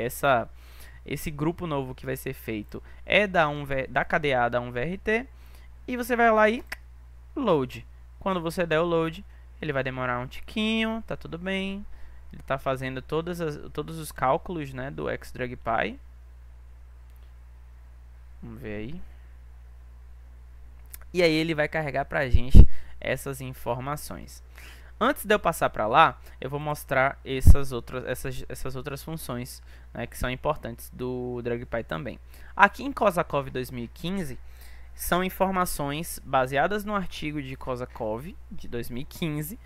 esse grupo novo que vai ser feito é da cadeia da 1VRT, e você vai lá e load. Quando você der o load, ele vai demorar um tiquinho, tá tudo bem. Ele está fazendo todos os cálculos, né, do XDrugPy. Vamos ver aí. E aí ele vai carregar pra gente essas informações. Antes de eu passar para lá, eu vou mostrar essas outras funções, né, que são importantes do DrugPy também. Aqui em Kozakov 2015, são informações baseadas no artigo de Kozakov de 2015,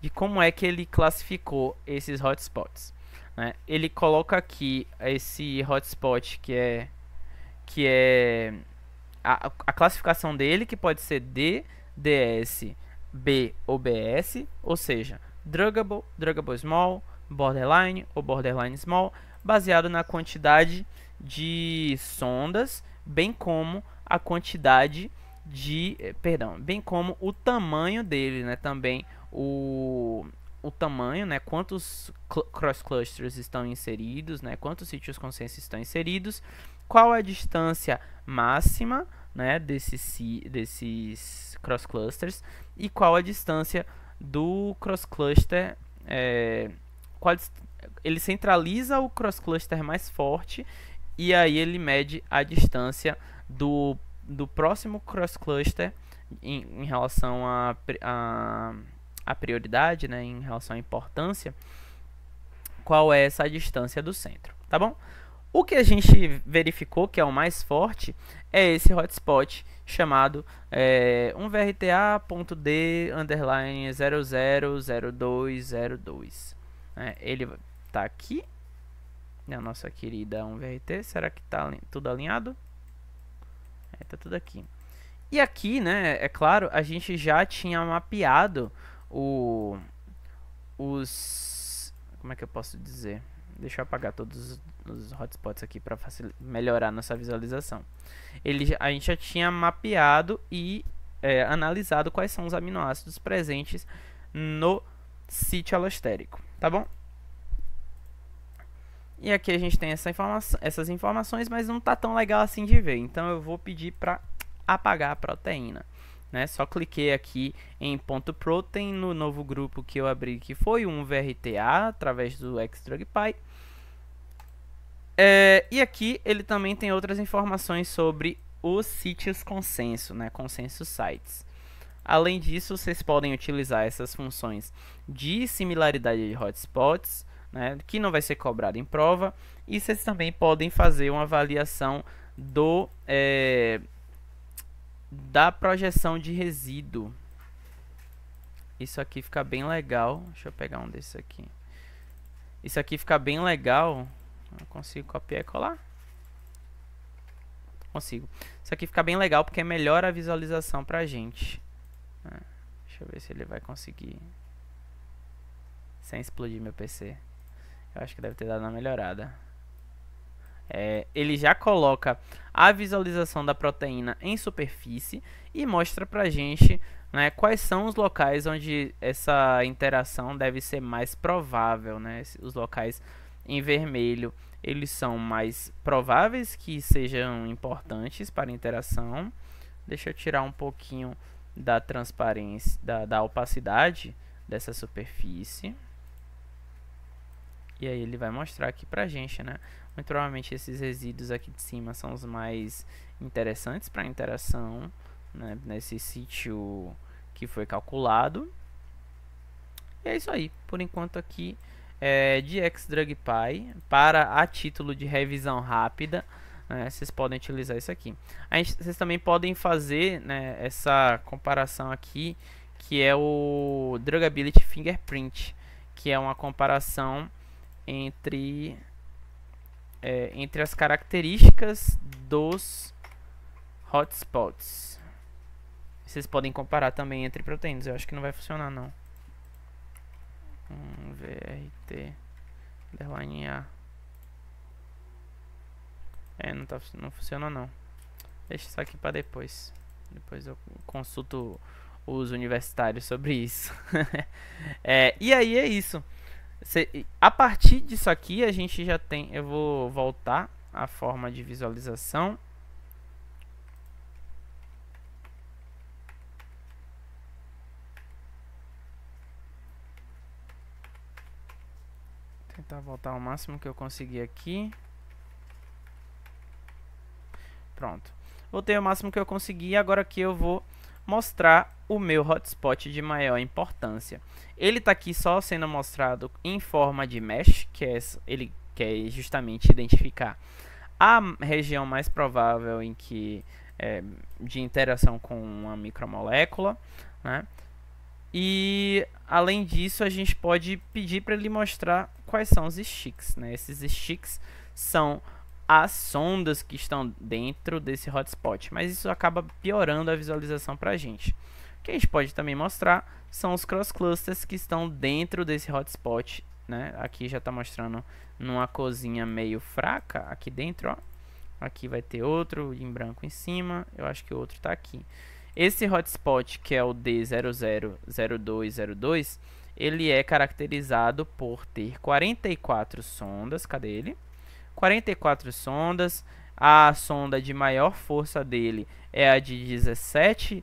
de como é que ele classificou esses hotspots, né? Ele coloca aqui esse hotspot que é a classificação dele, que pode ser D, DS, B ou BS, ou seja, druggable, druggable small, borderline ou borderline small, baseado na quantidade de sondas, bem como a quantidade de, bem como o tamanho dele, né? Também o tamanho, né? Quantos cross clusters estão inseridos, né? Quantos sítios consenso estão inseridos, qual a distância máxima, né, desses cross clusters, e qual a distância do cross cluster, ele centraliza o cross cluster mais forte, e aí ele mede a distância do próximo cross cluster em relação a prioridade, né, em relação à importância, qual é essa distância do centro, tá bom? O que a gente verificou que é o mais forte é esse hotspot chamado 1VRTA.D_000202. Ele está aqui na nossa querida 1VRT. Será que está tudo alinhado? Está tudo aqui. E aqui, né, é claro, a gente já tinha mapeado como é que eu posso dizer? Deixa eu apagar todos os hotspots aqui para melhorar nossa visualização. A gente já tinha mapeado e analisado quais são os aminoácidos presentes no sítio alostérico, tá bom? E aqui a gente tem essas informações, mas não tá tão legal assim de ver. Então eu vou pedir para apagar a proteína, né? Só cliquei aqui em .protein no novo grupo que eu abri, que foi um VRTA através do XDrugPy. E aqui ele também tem outras informações sobre os sítios consenso, né? Consenso sites. Além disso, vocês podem utilizar essas funções de similaridade de hotspots, né, que não vai ser cobrado em prova, e vocês também podem fazer uma avaliação da projeção de resíduo. Isso aqui fica bem legal. Deixa eu pegar um desses aqui. Isso aqui fica bem legal. Eu consigo copiar e colar? Consigo. Isso aqui fica bem legal porque melhora a visualização pra gente. Deixa eu ver se ele vai conseguir sem explodir meu PC. Eu acho que deve ter dado uma melhorada. Ele já coloca a visualização da proteína em superfície e mostra pra gente, né, quais são os locais onde essa interação deve ser mais provável, né? Os locais em vermelho, eles são mais prováveis que sejam importantes para a interação. Deixa eu tirar um pouquinho da transparência, da opacidade dessa superfície. E aí ele vai mostrar aqui pra gente, né? Muito provavelmente esses resíduos aqui de cima são os mais interessantes para a interação, né, nesse sítio que foi calculado. E é isso aí. Por enquanto aqui de XDrugPy, a título de revisão rápida, né, vocês podem utilizar isso aqui. Vocês também podem fazer, né, essa comparação aqui, que é o Drugability Fingerprint, que é uma comparação entre as características dos hotspots. Vocês podem comparar também entre proteínas. Eu acho que não vai funcionar não. VRT underline A. Não funciona não. Deixa isso aqui para depois. Depois eu consulto os universitários sobre isso. E aí é isso. A partir disso aqui a gente já tem. Eu vou voltar a forma de visualização. Tentar voltar ao máximo que eu conseguir aqui. Pronto. Voltei ao máximo que eu consegui. Agora aqui eu vou mostrar o meu hotspot de maior importância. Ele está aqui só sendo mostrado em forma de mesh, ele quer justamente identificar a região mais provável em que de interação com uma micromolécula, né? E além disso, a gente pode pedir para ele mostrar quais são os sticks, né? Esses sticks são as sondas que estão dentro desse hotspot, mas isso acaba piorando a visualização para a gente. O que a gente pode também mostrar são os cross clusters que estão dentro desse hotspot, né? Aqui já está mostrando numa corzinha meio fraca aqui dentro, ó. Aqui vai ter outro em branco em cima, eu acho que o outro está aqui. Esse hotspot, que é o D000202, ele é caracterizado por ter 44 sondas. Cadê ele? 44 sondas. A sonda de maior força dele é a de 17.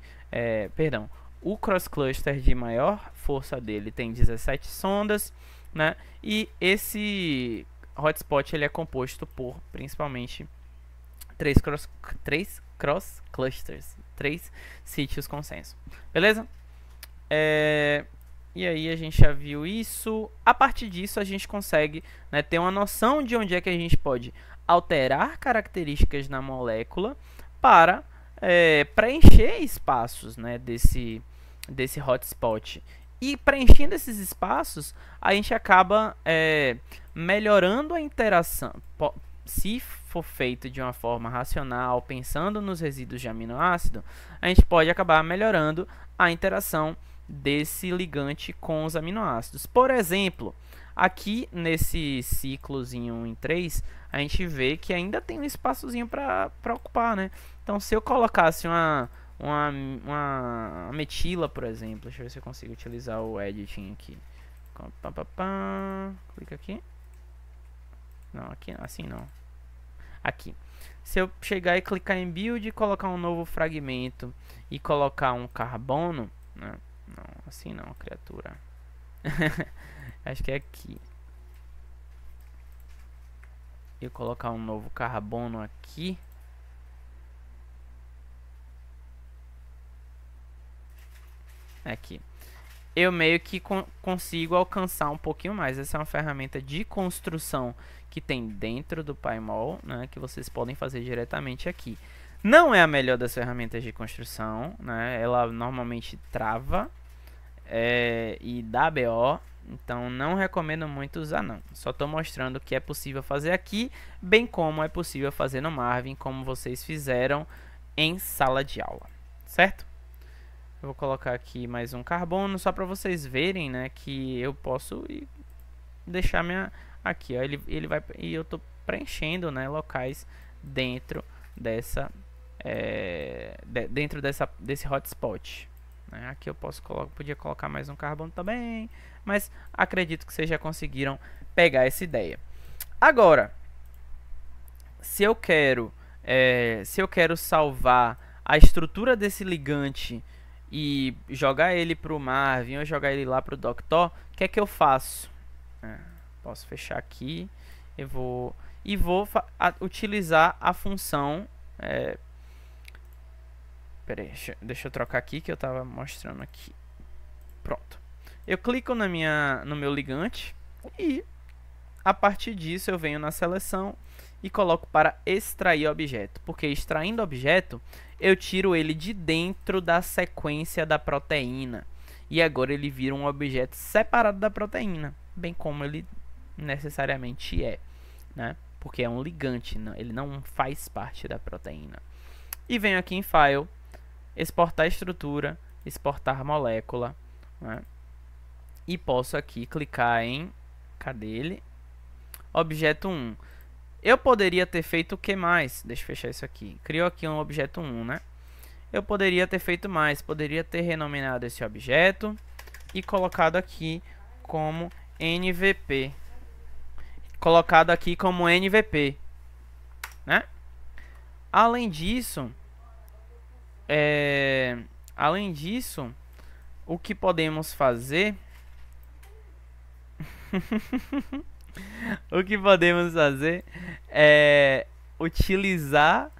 Perdão, o cross cluster de maior força dele tem 17 sondas, né? E esse hotspot ele é composto por principalmente 3 cross clusters, 3 sítios consenso, beleza? E aí a gente já viu isso. A partir disso a gente consegue, né, ter uma noção de onde é que a gente pode alterar características na molécula para preencher espaços, né, desse hotspot. E preenchendo esses espaços, a gente acaba melhorando a interação. Se for feito de uma forma racional, pensando nos resíduos de aminoácido, a gente pode acabar melhorando a interação desse ligante com os aminoácidos. Por exemplo, aqui nesse ciclozinho em 3, a gente vê que ainda tem um espaçozinho para ocupar, né? Então, se eu colocasse uma metila, por exemplo, deixa eu ver se eu consigo utilizar o editing aqui. Clica aqui. Não, aqui assim não. Aqui. Se eu chegar e clicar em build, colocar um novo fragmento e colocar um carbono, né? Não, assim não, criatura. Acho que é aqui. E colocar um novo carbono aqui. Aqui. Eu meio que consigo alcançar um pouquinho mais. Essa é uma ferramenta de construção que tem dentro do PyMol, né, que vocês podem fazer diretamente aqui. Não é a melhor das ferramentas de construção, né? Ela normalmente trava e dá BO, então não recomendo muito usar não. Só estou mostrando que é possível fazer aqui, bem como é possível fazer no Marvin, como vocês fizeram em sala de aula, certo? Eu vou colocar aqui mais um carbono, só para vocês verem, né, que eu posso deixar aqui, ó, ele vai, e eu estou preenchendo, né, locais dentro dessa desse hotspot, né? Aqui eu podia colocar mais um carbono também, mas acredito que vocês já conseguiram pegar essa ideia. Agora, se eu quero salvar a estrutura desse ligante e jogar ele para o Marvin ou jogar ele lá para o Doctor, o que é que eu faço? Posso fechar aqui, eu vou utilizar a função. Pera aí, deixa eu trocar aqui que eu estava mostrando aqui. Pronto. Eu clico no meu ligante e a partir disso eu venho na seleção e coloco para extrair objeto, porque extraindo objeto eu tiro ele de dentro da sequência da proteína e agora ele vira um objeto separado da proteína, bem como ele necessariamente é, né? Porque é um ligante, ele não faz parte da proteína. E venho aqui em File, exportar estrutura, exportar molécula, né? E posso aqui clicar em, cadê ele? Objeto 1. Eu poderia ter feito o que mais? Deixa eu fechar isso aqui. Criou aqui um objeto 1, né? Eu poderia ter feito mais. Poderia ter renomeado esse objeto e colocado aqui como NVP. Colocado aqui como NVP. né? Além disso, o que podemos fazer o que podemos fazer é utilizar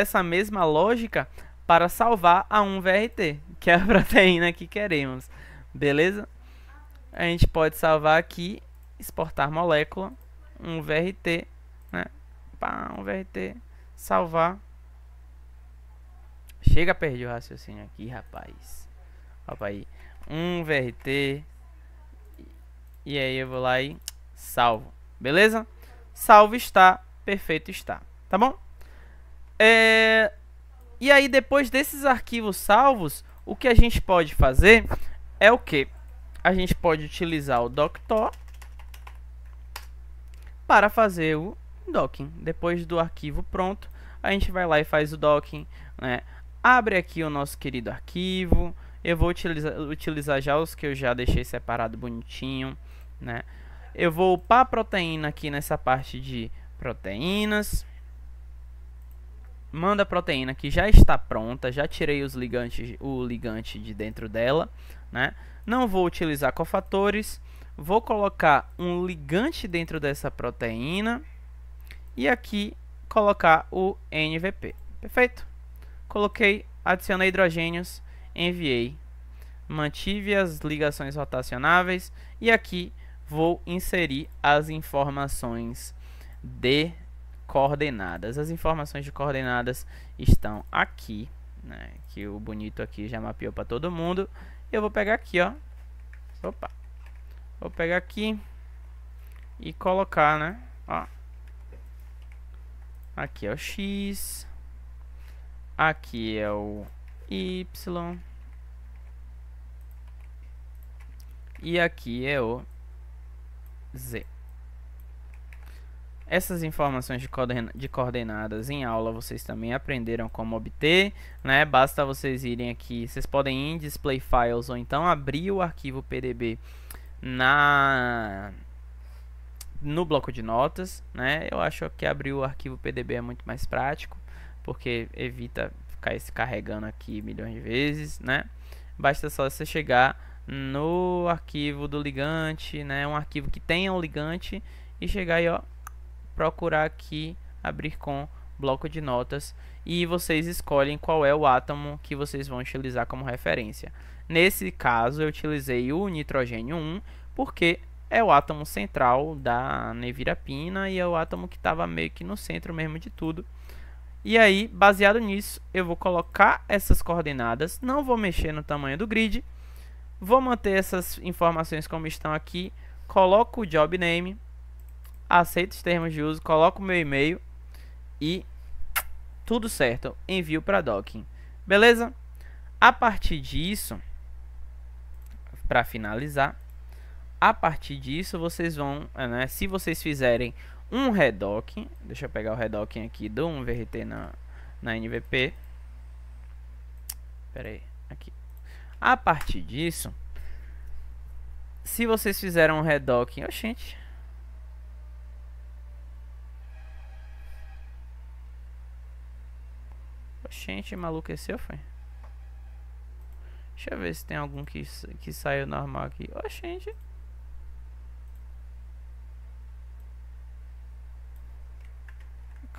essa mesma lógica para salvar a 1VRT, que é a proteína que queremos, beleza? A gente pode salvar aqui, exportar molécula, 1VRT, né? Pá, 1VRT, salvar. Chega, perdi o raciocínio aqui, rapaz. Opa aí, 1VRT. E aí eu vou lá e salvo, beleza? Salvo está, perfeito está, tá bom? E aí depois desses arquivos salvos, o que a gente pode fazer é o que? A gente pode utilizar o doctor para fazer o docking. Depois do arquivo pronto, a gente vai lá e faz o docking, né? Abre aqui o nosso querido arquivo. Eu vou utilizar já os que eu já deixei separado bonitinho, né? Eu vou upar a proteína aqui nessa parte de proteínas. Manda a proteína que já está pronta. Já tirei o ligante de dentro dela, né? Não vou utilizar cofatores. Vou colocar um ligante dentro dessa proteína. E aqui colocar o NVP. Perfeito? Coloquei, adicionei hidrogênios, enviei. Mantive as ligações rotacionáveis. E aqui vou inserir as informações de coordenadas. As informações de coordenadas estão aqui, né? Que o bonito aqui já mapeou para todo mundo. Eu vou pegar aqui, ó. Opa. Vou pegar aqui e colocar, né? Ó. Aqui é o X. Aqui é o Y. E aqui é o Z. Essas informações de coordenadas em aula vocês também aprenderam como obter, né? Basta vocês irem aqui, vocês podem ir em Display Files ou então abrir o arquivo PDB no bloco de notas, né? Eu acho que abrir o arquivo PDB é muito mais prático, porque evita ficar se carregando aqui milhões de vezes, né? Basta só você chegar no arquivo do ligante, né? Um arquivo que tenha um ligante e chegar aí, ó, procurar aqui, abrir com bloco de notas e vocês escolhem qual é o átomo que vocês vão utilizar como referência. Nesse caso eu utilizei o nitrogênio 1 porque é o átomo central da nevirapina e é o átomo que estava meio que no centro mesmo de tudo. E aí, baseado nisso, eu vou colocar essas coordenadas, não vou mexer no tamanho do grid, vou manter essas informações como estão aqui, coloco o job name, aceito os termos de uso, coloco o meu e-mail e tudo certo, envio para docking. Beleza? A partir disso, para finalizar, a partir disso vocês vão, né, se vocês fizerem um redocking, deixa eu pegar o redocking aqui do 1VRT na NVP. Pera aí, aqui. A partir disso, se vocês fizeram um redocking, oxente. Oxente, maluqueceu, foi? Deixa eu ver se tem algum que saiu normal aqui. Oxente.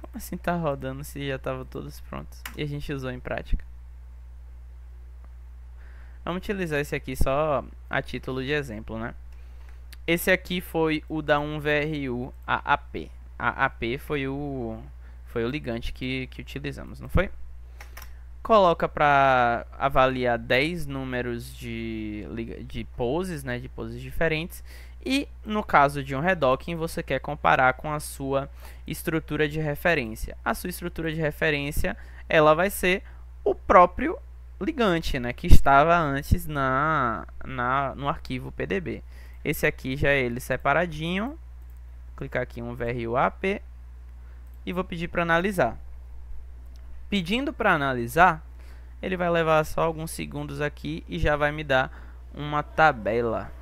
Como assim tá rodando se já estavam todos prontos e a gente usou em prática? Vamos utilizar esse aqui só a título de exemplo, né? Esse aqui foi o da 1VRU AAP. AAP foi o ligante que utilizamos, não foi? Coloca para avaliar 10 números de poses, né, de poses diferentes. E no caso de um redocking, você quer comparar com a sua estrutura de referência. A sua estrutura de referência, ela vai ser o próprio ligante, né, que estava antes no arquivo PDB. Esse aqui já é ele separadinho. Vou clicar aqui em 1VRUAP e vou pedir para analisar. Pedindo para analisar, ele vai levar só alguns segundos aqui e já vai me dar uma tabela.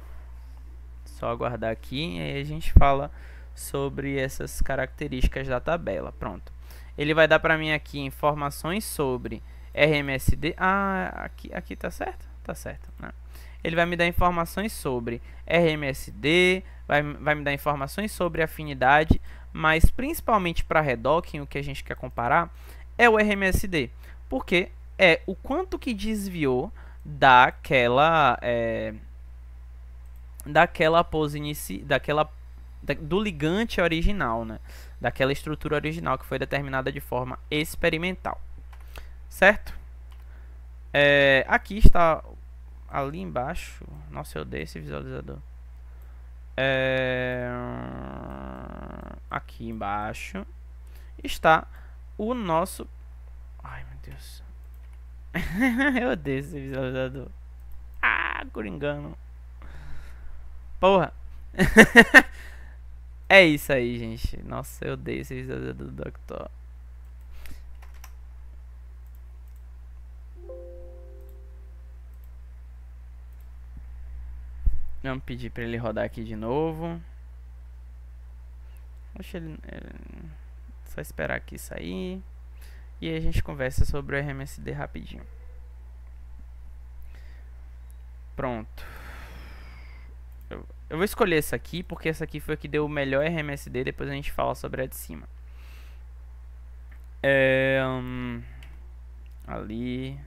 Só aguardar aqui e aí a gente fala sobre essas características da tabela. Pronto. Ele vai dar para mim aqui informações sobre RMSD. Ah, aqui tá certo? Tá certo, né? Ele vai me dar informações sobre RMSD, vai me dar informações sobre afinidade, mas principalmente para redocking, o que a gente quer comparar é o RMSD, porque é o quanto que desviou daquela pose do ligante original, né? Daquela estrutura original que foi determinada de forma experimental, certo? Aqui está, ali embaixo, nossa, eu odeio esse visualizador. Aqui embaixo está o nosso... Ai, meu Deus. Eu odeio esse visualizador. Ah, coringano. Porra. É isso aí, gente. Nossa, eu odeio esse visualizador do Doctor. Vamos pedir para ele rodar aqui de novo. Deixa ele só esperar aqui sair. E aí a gente conversa sobre o RMSD rapidinho. Pronto. Eu vou escolher essa aqui, porque essa aqui foi a que deu o melhor RMSD. Depois a gente fala sobre a de cima. Ali.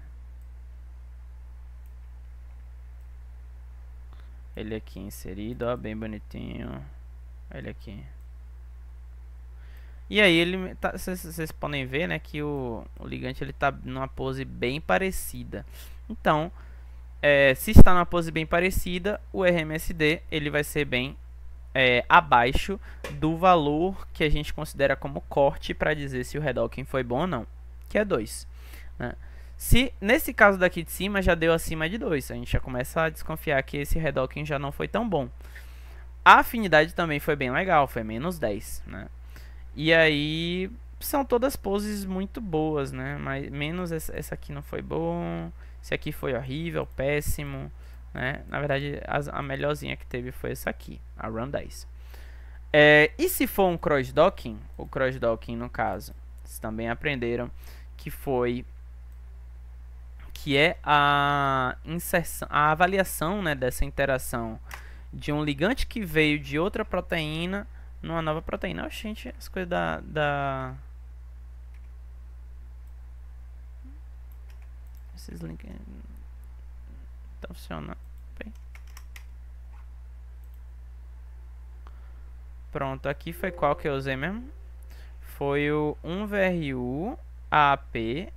Ele aqui inserido, ó, bem bonitinho. Ele aqui. E aí ele tá, vocês podem ver, né, que o ligante ele tá numa pose bem parecida. Então, se está numa pose bem parecida, o RMSD ele vai ser bem abaixo do valor que a gente considera como corte para dizer se o redocking foi bom ou não, que é 2, né? Se nesse caso daqui de cima já deu acima de 2, a gente já começa a desconfiar que esse redocking já não foi tão bom. A afinidade também foi bem legal, foi menos 10, né? E aí são todas poses muito boas, né? Mas menos essa aqui não foi bom, esse aqui foi horrível, péssimo, né? Na verdade a melhorzinha que teve foi essa aqui, a Run 10. E se for um cross-docking, o cross-docking no caso, vocês também aprenderam que é a inserção, a avaliação, né, dessa interação de um ligante que veio de outra proteína numa nova proteína. Oh, gente, as coisas esses links estão funcionando bem. Pronto, aqui foi qual que eu usei mesmo? Foi o 1VRU AAP.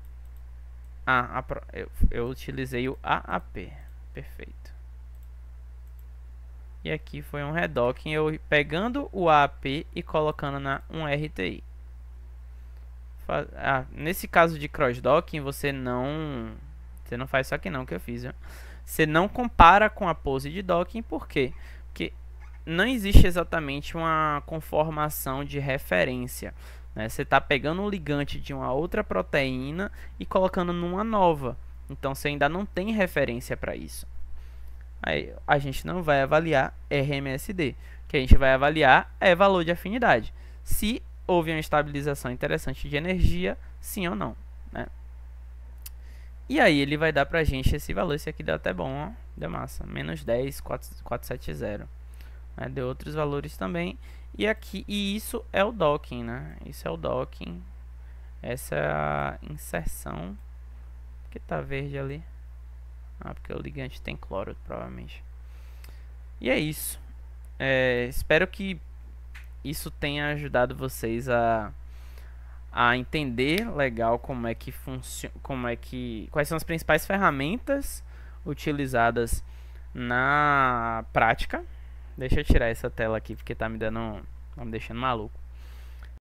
Eu utilizei o AAP. Perfeito. E aqui foi um redocking, eu pegando o AAP e colocando na 1RTI. Nesse caso de cross-docking, você não faz isso aqui não, que eu fiz, viu? Você não compara com a pose de docking, por quê? Porque não existe exatamente uma conformação de referência, né? Você está pegando um ligante de uma outra proteína e colocando numa nova. Então você ainda não tem referência para isso. Aí a gente não vai avaliar RMSD. O que a gente vai avaliar é valor de afinidade. Se houve uma estabilização interessante de energia, sim ou não, né? E aí ele vai dar pra gente esse valor. Esse aqui deu até bom, ó. Deu massa. Menos 10, 470. Deu outros valores também. E isso é o docking, né? Isso é o docking. Essa é a inserção. Por que tá verde ali? Porque o ligante tem cloro, provavelmente. E é isso. Espero que isso tenha ajudado vocês a entender legal como é que funciona, quais são as principais ferramentas utilizadas na prática. Deixa eu tirar essa tela aqui porque tá me deixando maluco.